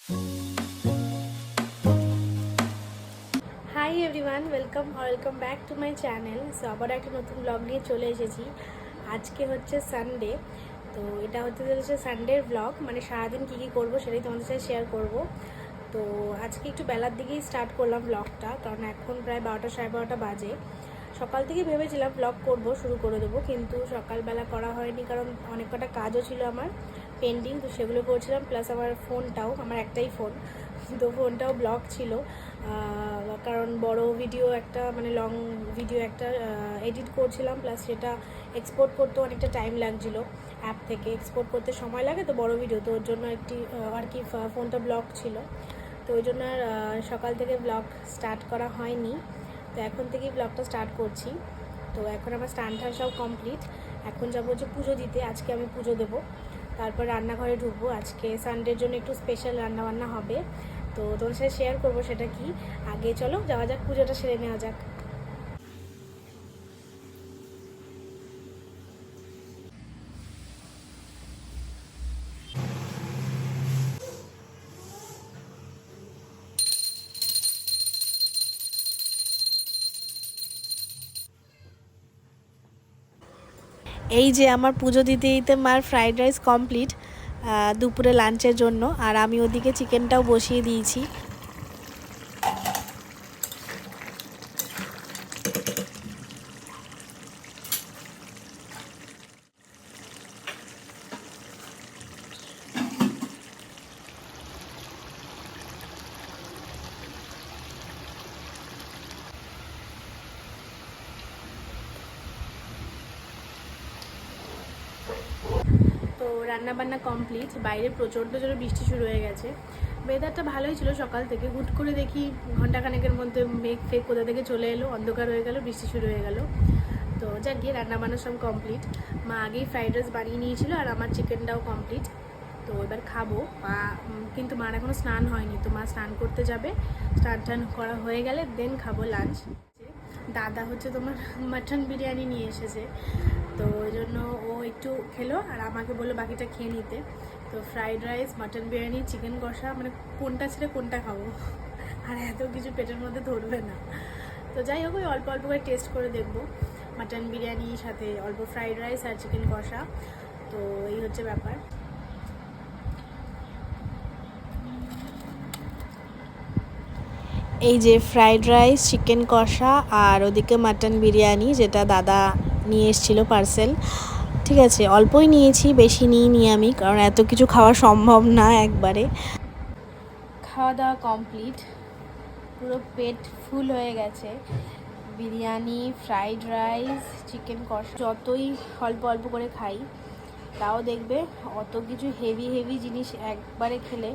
Hi everyone, welcome back to my channel. So আবার একটা নতুন ব্লগ নিয়ে চলে এসেছি। আজকে হচ্ছে সানডে, তো এটা হতে চলেছে সানডের ব্লগ, মানে সারাদিন কী কী করবো সেটাই তোমাদের সাথে শেয়ার করব। তো আজকে একটু বেলার দিকেই স্টার্ট করলাম ব্লগটা, কারণ এখন প্রায় 12টা সাড়ে 12টা বাজে। সকাল থেকে ভেবেছিলাম ব্লগ শুরু করে দেবো, কিন্তু সকালবেলা করা হয়নি, কারণ অনেক কটা কাজও ছিল আমার পেন্ডিং, তো সেগুলো করছিলাম। প্লাস আমার ফোনটাও, আমার একটাই ফোন, তো ফোনটাও ব্লক ছিল, কারণ বড় ভিডিও একটা, মানে লং ভিডিও একটা এডিট করছিলাম, প্লাস সেটা এক্সপোর্ট করতে অনেকটা টাইম লাগছিলো। অ্যাপ থেকে এক্সপোর্ট করতে সময় লাগে তো বড় ভিডিও, তো ওর জন্য আর কি ফোনটা ব্লক ছিল, তো ওই জন্য আর সকাল থেকে ব্লগ স্টার্ট করা হয়নি। তো এখন থেকেই ব্লগটা স্টার্ট করছি। তো এখন আমার স্নান টান সব কমপ্লিট। এখন যাবো হচ্ছে পুজো দিতে, আজকে আমি পুজো দেবো, তারপর রান্নাঘরে ঢুকবো। আজকে সানডের জন্য একটু স্পেশাল রান্নাবান্না হবে, তো তোমার সাথে শেয়ার করবো সেটা কি। আগে চলো যাওয়া যাক, পুজোটা সেরে নেওয়া যাক। এই যে আমার পুজো দিতে দিতে মার ফ্রাইড রাইস কমপ্লিট দুপুরে লাঞ্চের জন্য, আর আমি ওদিকে চিকেনটাও বসিয়ে দিয়েছি। তো রান্নাবান্না কমপ্লিট, বাইরে প্রচণ্ড জোরে বৃষ্টি শুরু হয়ে গেছে। ওয়েদারটা ভালোই ছিল সকাল থেকে, হুট করে দেখি ঘন্টাখানেকের মধ্যে মেঘ ফেক কোথা থেকে চলে এলো, অন্ধকার হয়ে গেল, বৃষ্টি শুরু হয়ে গেল। তো যাক গিয়ে রান্নাবান্না সব কমপ্লিট। মা আগেই ফ্রাইড রাইস বানিয়ে নিয়েছিল, আর আমার চিকেনটাও কমপ্লিট। তো এবার খাবো। মা কিন্তু মার এখনও স্নান হয়নি, তো মা স্নান করতে যাবে, স্নান টান করা হয়ে গেলে দেন খাবো লাঞ্চ। দাদা হচ্ছে তোমার মাটন বিরিয়ানি নিয়ে এসেছে, তো ওই জন্য ও একটু খেলো আর আমাকে বললো বাকিটা খেয়ে নিতে। তো fried rice, mutton biryani, chicken কষা, মানে কোনটা ছেড়ে কোনটা খাবো, আর এত কিছু পেটের মধ্যে ধরবে না। তো যাই হোক, ওই অল্প অল্প করে টেস্ট করে দেখবো। মাটন বিরিয়ানির সাথে অল্প ফ্রাইড রাইস আর চিকেন কষা, তো এই হচ্ছে ব্যাপার। এই যে ফ্রাইড রাইস, চিকেন কষা, আর ওদিকে মাটন বিরিয়ানি, যেটা দাদা নিয়ে এসেছিলো পার্সেল। ঠিক আছে, অল্পই নিয়েছি, বেশি নিইনি আমি, কারণ এত কিছু খাওয়া সম্ভব না একবারে। খাওয়া দাওয়া কমপ্লিট, পুরো পেট ফুল হয়ে গেছে। বিরিয়ানি, ফ্রাইড রাইস, চিকেন কষা, যতই অল্প অল্প করে খাই তাও দেখবে অত কিছু হেভি হেভি জিনিস একবারে খেলে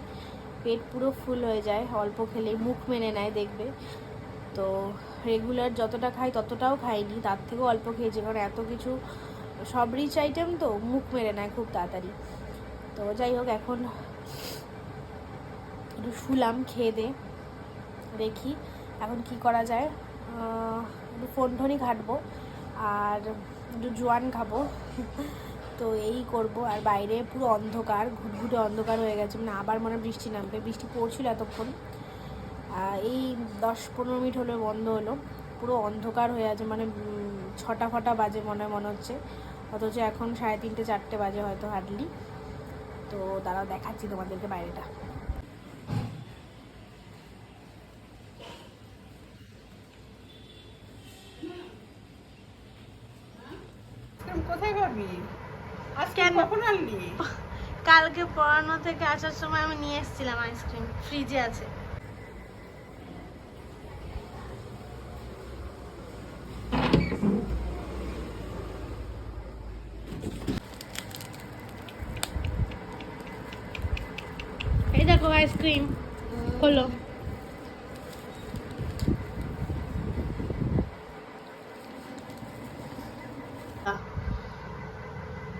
পেট পুরো ফুল হয়ে যায়, অল্প খেলে মুখ মেনে নেয় দেখবে। তো রেগুলার যতটা খাই ততটাও খাইনি, তার থেকেও অল্প খেয়েছি, কারণ এত কিছু সব রিচ আইটেম তো মুখ মেরে নেয় খুব তাড়াতাড়ি। তো যাই হোক, এখন একটু শুলাম, খেয়ে দে দেখি এখন কি করা যায়। একটু ফোন টোনই ঘাঁটবো আর একটু জোয়ান খাবো, তো এই করব। আর বাইরে পুরো অন্ধকার, ঘুটঘুটে অন্ধকার হয়ে গেছে, মানে আবার মনে বৃষ্টি নামবে। বৃষ্টি পড়ছিল এতক্ষণ, এই 10-15 মিনিট হলো বন্ধ হলো। পুরো অন্ধকার হয়ে আছে, মানে 6টা ফটা বাজে মনে হচ্ছে, অথচ এখন 3:30-4টে বাজে হয়তো হার্ডলি। তো দাঁড়াও দেখাচ্ছি তোমাদেরকে বাইরেটা। কোথায় পাবি? আজকে কেন? কখন আনলি? কালকে পড়ানো থেকে আসার সময় আমি নিয়ে এসেছিলাম আইসক্রিম, ফ্রিজে আছে। এই দেখো আইসক্রিম, খোলো।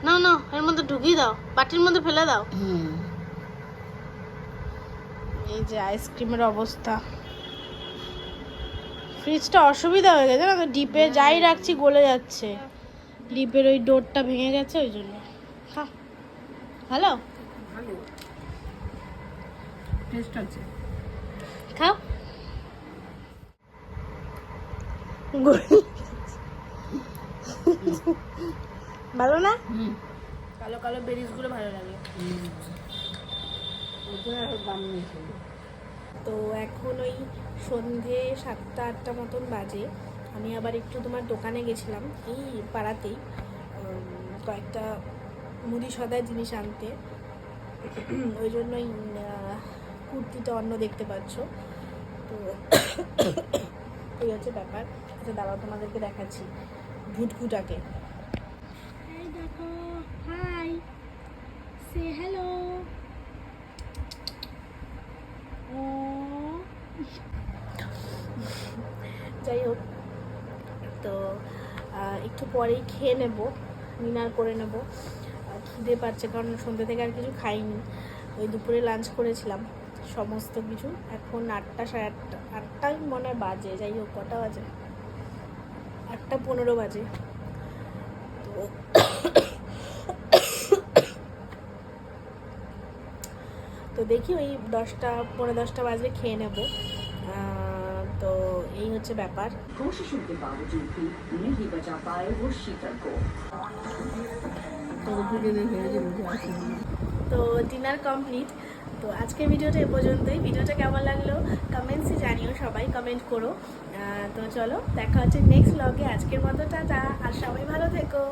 না না, এর মধ্যে ঢুকিয়ে দাও, বাটির মধ্যে ফেলে দাও। এই যে আইসক্রিমের অবস্থা, ফ্রিজটা অসুবিধা হয়ে গেছে না, তো ডিপে যাই রাখছি গলে যাচ্ছে, ডিপের ওই ডোরটা ভেঙে গেছে, ওই জন্য। হ্যালো, ভালো। টেস্ট আছে। খাও। ভালো না? কালো কালো বেরিজ গুলো ভালো লাগে। দাম নিয়েছে। তো এখন ওই সন্ধে 7টা-8টা মতন বাজে। আমি আবার একটু তোমার দোকানে গেছিলাম এই পাড়াতেই, কয়েকটা মুদি সদায় জিনিস আনতে। ওই জন্যই কুর্তিটা অন্য দেখতে পাচ্ছ। তো এই হচ্ছে ব্যাপার। আচ্ছা দাঁড়াও, তোমাদেরকে দেখাচ্ছি ভুটকুটাকে। এই দেখো, হাই, সে হ্যালো। যাই হোক, তো একটু পরেই খেয়ে নেব, ডিনার করে নেব। খিদে পাচ্ছে কারণ সন্ধ্যে থেকে আর কিছু খাইনি। ওই দুপুরে লাঞ্চ করেছিলাম সমস্ত কিছু। এখন 8টা, সাড়ে 8টা, 8টাই মনে হয় বাজে। যাই হোক, কটা বাজে? 8টা 15 বাজে। তো তো দেখি ওই 10টা, পৌনে 10টা বাজলে খেয়ে নেব। তো এই হচ্ছে ব্যাপার। कोशिशों के बावजूद भी नहीं बचा पाए वो शीतल को। তো ডিনার কমপ্লিট। তো আজকের ভিডিওটা এ পর্যন্তই। ভিডিওটা কেমন লাগলো কমেন্টসে জানিও, সবাই কমেন্ট করো। তো চলো, দেখা হচ্ছে নেক্সট ব্লগে। আজকের মতো টাটা, আর সবাই ভালো থেকো।